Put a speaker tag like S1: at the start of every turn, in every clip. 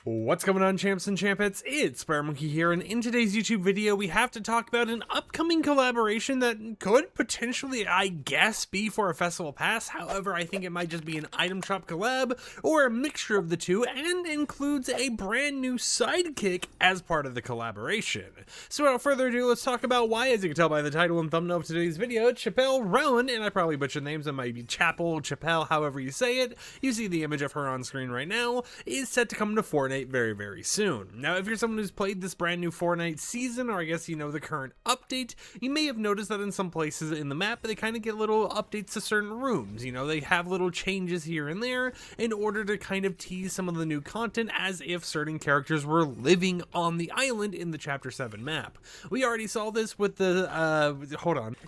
S1: What's going on, champs and champettes? It's FireMonkey here, and in today's YouTube video we have to talk about an upcoming collaboration that could potentially, I guess, be for a festival pass. However, I think it might just be an item shop collab or a mixture of the two, and includes a brand new sidekick as part of the collaboration. So without further ado, let's talk about why. As you can tell by the title and thumbnail of today's video, Chappell, Roan, and I probably butchered names, it might be Chappell, Chappell, however you say it. You see the image of her on screen right now, is set to come to Fortnite very soon. Now, if you're someone who's played this brand new Fortnite season, or I guess you know the current update, you may have noticed that in some places in the map they kind of get little updates to certain rooms. You know, they have little changes here and there in order to kind of tease some of the new content, as if certain characters were living on the island in the Chapter 7 map. We already saw this with the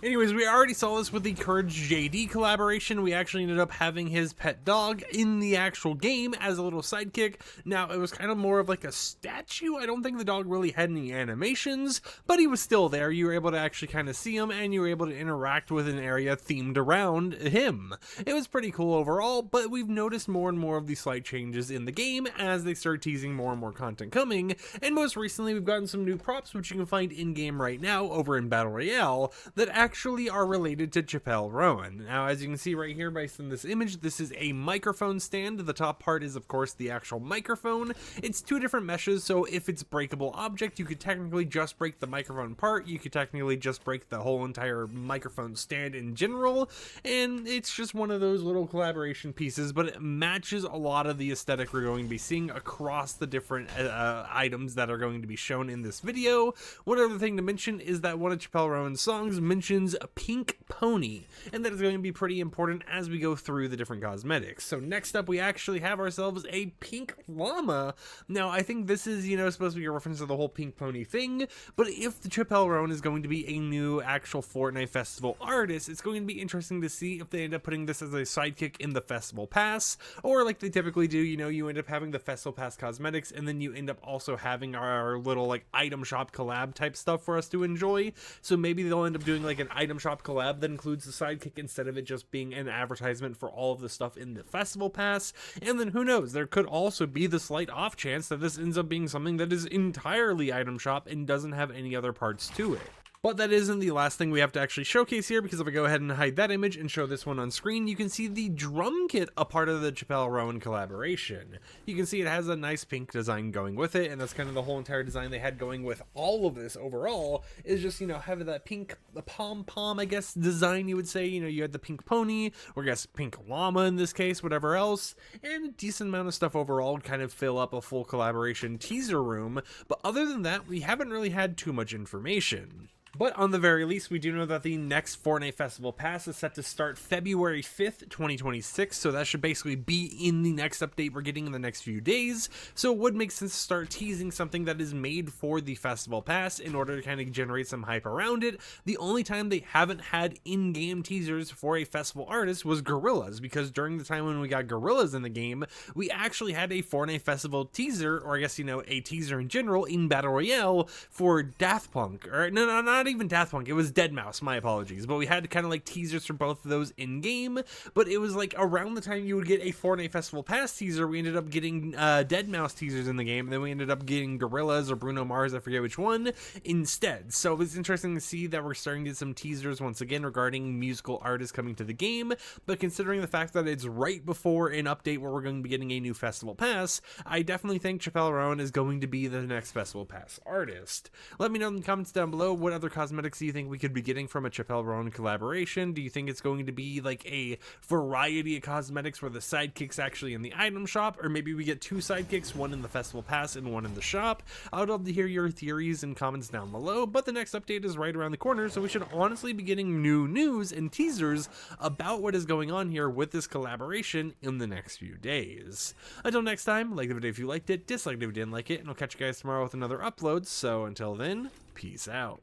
S1: we already saw this with the Courage JD collaboration. We actually ended up having his pet dog in the actual game as a little sidekick. Now, it was kind of more of like a statue. I don't think the dog really had any animations, but he was still there. You were able to actually kind of see him, and you were able to interact with an area themed around him. It was pretty cool overall, but we've noticed more and more of these slight changes in the game as they start teasing more and more content coming, and most recently we've gotten some new props which you can find in-game right now over in Battle Royale that actually are related to Chappell Roan. Now, as you can see right here based on this image, this is a microphone stand. The top part is of course the actual microphone. It's two different meshes, so if it's breakable object, you could technically just break the microphone part, you could technically just break the whole entire microphone stand in general, and it's just one of those little collaboration pieces, but it matches a lot of the aesthetic we're going to be seeing across the different items that are going to be shown in this video. One other thing to mention is that one of Chappell Roan's songs mentions a pink pony, and that is going to be pretty important as we go through the different cosmetics. So next up, we actually have ourselves a pink llama. Now, I think this is, supposed to be a reference to the whole pink pony thing, but if the Chappell Roan is going to be a new actual Fortnite festival artist, it's going to be interesting to see if they end up putting this as a sidekick in the festival pass, or like they typically do, you end up having the festival pass cosmetics, and then you end up also having our little like item shop collab type stuff for us to enjoy. So maybe they'll end up doing like an item shop collab that includes the sidekick instead of it just being an advertisement for all of the stuff in the festival pass. And then who knows, there could also be the slight off chance that this ends up being something that is entirely item shop and doesn't have any other parts to it. But that isn't the last thing we have to actually showcase here, because if I go ahead and hide that image and show this one on screen, you can see the drum kit, a part of the Chappell Roan collaboration. You can see it has a nice pink design going with it, and that's kind of the whole entire design they had going with all of this overall, is just, having that pink pom-pom, I guess, design, you would say. You had the pink pony, or I guess pink llama in this case, whatever else, and a decent amount of stuff overall to kind of fill up a full collaboration teaser room. But other than that, we haven't really had too much information. But on the very least, we do know that the next Fortnite Festival Pass is set to start February 5th, 2026, so that should basically be in the next update we're getting in the next few days. So it would make sense to start teasing something that is made for the Festival Pass in order to kind of generate some hype around it. The only time they haven't had in-game teasers for a festival artist was Gorillas, because during the time when we got Gorillas in the game, we actually had a Fortnite Festival teaser, or I guess, a teaser in general in Battle Royale for Daft Punk, or not even Daft Punk, it was Deadmau5, my apologies, but we had kind of like teasers for both of those in game. But it was like around the time you would get a Fortnite Festival Pass teaser, we ended up getting Deadmau5 teasers in the game, and then we ended up getting Gorillaz or Bruno Mars, I forget which one, instead. So it's interesting to see that we're starting to get some teasers once again regarding musical artists coming to the game, but considering the fact that it's right before an update where we're going to be getting a new Festival Pass, I definitely think Chappell Roan is going to be the next Festival Pass artist. Let me know in the comments down below what other cosmetics do you think we could be getting from a Chappell Roan collaboration. Do you think it's going to be like a variety of cosmetics where the sidekick's actually in the item shop, or maybe we get two sidekicks, one in the festival pass and one in the shop? I would love to hear your theories and comments down below, but the next update is right around the corner, so we should honestly be getting new news and teasers about what is going on here with this collaboration in the next few days. Until next time, like the video if you liked it, dislike it if you didn't like it, and I'll catch you guys tomorrow with another upload. So until then, peace out.